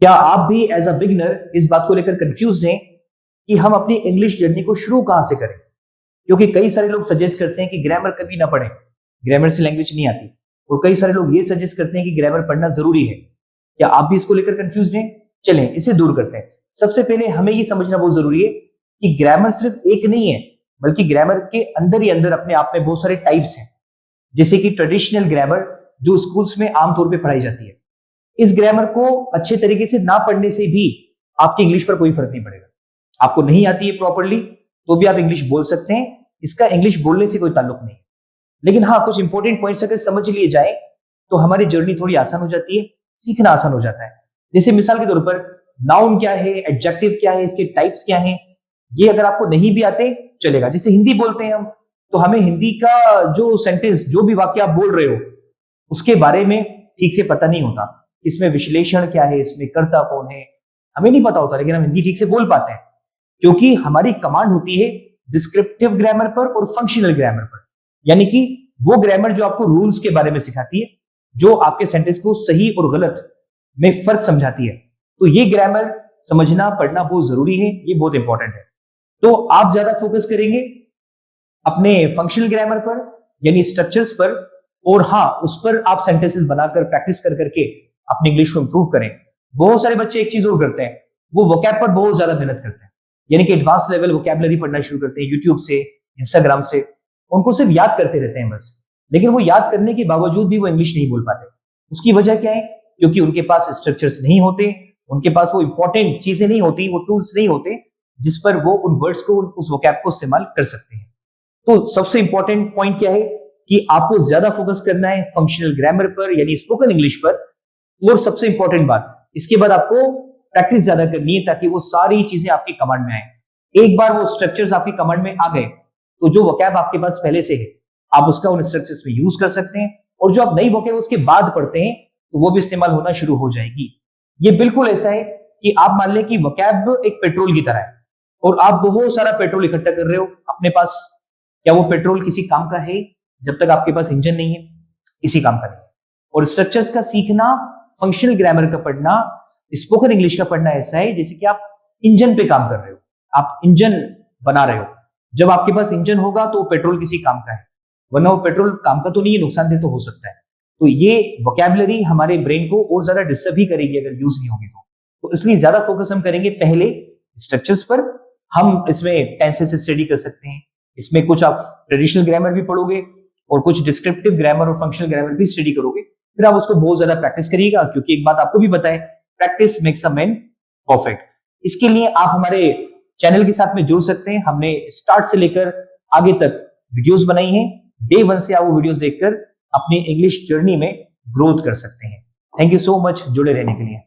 क्या आप भी एज अ बिगिनर इस बात को लेकर कंफ्यूज हैं कि हम अपनी इंग्लिश जर्नी को शुरू कहां से करें? क्योंकि कई सारे लोग सजेस्ट करते हैं कि ग्रामर कभी ना पढ़ें, ग्रामर से लैंग्वेज नहीं आती। और कई सारे लोग ये सजेस्ट करते हैं कि ग्रामर पढ़ना जरूरी है। क्या आप भी इसको लेकर कंफ्यूज हैं? चलें इसे दूर करते हैं। सबसे पहले हमें ये समझना बहुत जरूरी है कि ग्रामर सिर्फ एक नहीं है, बल्कि ग्रामर के अंदर ही अंदर अपने आप में बहुत सारे टाइप्स हैं। जैसे कि ट्रेडिशनल ग्रामर जो स्कूल्स में आमतौर पर पढ़ाई जाती है, इस ग्रामर को अच्छे तरीके से ना पढ़ने से भी आपकी इंग्लिश पर कोई फर्क नहीं पड़ेगा। आपको नहीं आती है प्रॉपरली तो भी आप इंग्लिश बोल सकते हैं, इसका इंग्लिश बोलने से कोई ताल्लुक नहीं। लेकिन हाँ, कुछ इंपॉर्टेंट पॉइंट्स अगर समझ लिए जाए तो हमारी जर्नी थोड़ी आसान हो जाती है, सीखना आसान हो जाता है। जैसे मिसाल के तौर पर नाउन क्या है, एडजेक्टिव क्या है, इसके टाइप्स क्या हैं, ये अगर आपको नहीं भी आते चलेगा। जैसे हिंदी बोलते हैं हम, तो हमें हिंदी का जो सेंटेंस, जो भी वाक्य आप बोल रहे हो, उसके बारे में ठीक से पता नहीं होता। इसमें विश्लेषण क्या है, इसमें कर्ता कौन है, हमें नहीं पता होता, लेकिन हम हिंदी ठीक से बोल पाते हैं क्योंकि हमारी कमांड होती है डिस्क्रिप्टिव ग्रामर पर और फंक्शनल ग्रामर पर। यानी कि वो ग्रामर जो आपको रूल्स के बारे में सिखाती है, जो आपके सेंटेंस को सही और गलत में फर्क समझाती है। तो ये ग्रामर समझना पढ़ना बहुत जरूरी है, ये बहुत इंपॉर्टेंट है। तो आप ज्यादा फोकस करेंगे अपने फंक्शनल ग्रामर पर, यानी स्ट्रक्चर्स पर, और हाँ, उस पर आप सेंटेंसेस बनाकर प्रैक्टिस कर करके अपनी इंग्लिश को इंप्रूव करें। बहुत सारे बच्चे एक चीज और करते हैं, वो वोकैब पर बहुत ज्यादा मेहनत करते हैं, यानी कि एडवांस लेवल वोकैबुलरी पढ़ना शुरू करते हैं यूट्यूब से, इंस्टाग्राम से। उनको सिर्फ याद करते रहते हैं बस, लेकिन वो याद करने के बावजूद भी वो इंग्लिश नहीं बोल पाते। उसकी वजह क्या है? क्योंकि उनके पास स्ट्रक्चर्स नहीं होते, उनके पास वो इंपॉर्टेंट चीजें नहीं होती, वो टूल्स नहीं होते जिस पर वो उन वर्ड्स को, उस वोकैब को इस्तेमाल कर सकते हैं। तो सबसे इंपॉर्टेंट पॉइंट क्या है कि आपको ज्यादा फोकस करना है फंक्शनल ग्रामर पर, यानी स्पोकन इंग्लिश पर। और सबसे इंपॉर्टेंट बात, इसके बाद आपको प्रैक्टिस ज्यादा करनी है ताकि वो सारी चीजें आपकी कमांड में आए। एक बार वो स्ट्रक्चर्स आपकी कमांड में आ गए तो जो वोकैब आपके पास पहले से है, आप उसका उन स्ट्रक्चर्स में यूज कर सकते हैं, और जो आप नई वोकैब उसके बाद पढ़ते हैं तो वो भी इस्तेमाल होना शुरू हो जाएगी। ये बिल्कुल ऐसा है कि आप मान लें कि वोकैब एक पेट्रोल की तरह है और आप बहुत सारा पेट्रोल इकट्ठा कर रहे हो अपने पास। क्या वो पेट्रोल किसी काम का है? जब तक आपके पास इंजन नहीं है, किसी काम का नहीं है। और स्ट्रक्चर्स का सीखना, फंक्शनल ग्रामर का पढ़ना, स्पोकन इंग्लिश का पढ़ना ऐसा है जैसे कि आप इंजन पे काम कर रहे हो, आप इंजन बना रहे हो। जब आपके पास इंजन होगा तो पेट्रोल किसी काम का है, वरना वो पेट्रोल काम का तो नहीं है, नुकसानदेह तो हो सकता है। तो ये वोकैबुलरी हमारे ब्रेन को और ज्यादा डिस्टर्ब ही करेगी अगर यूज नहीं होगी तो इसलिए ज्यादा फोकस हम करेंगे पहले स्ट्रक्चर्स पर। हम इसमें टेंसेस स्टडी कर सकते हैं, इसमें कुछ आप ट्रेडिशनल ग्रामर भी पढ़ोगे और कुछ डिस्क्रिप्टिव ग्रामर और फंक्शनल ग्रामर भी स्टडी करोगे। फिर आप उसको बहुत ज्यादा प्रैक्टिस करिएगा, क्योंकि एक बात आपको भी पता है, practice makes a man perfect. इसके लिए आप हमारे चैनल के साथ में जुड़ सकते हैं। हमने स्टार्ट से लेकर आगे तक वीडियोस बनाई हैं। डे 1 से आप वो वीडियोस देखकर अपनी इंग्लिश जर्नी में ग्रोथ कर सकते हैं। थैंक यू सो मच जुड़े रहने के लिए।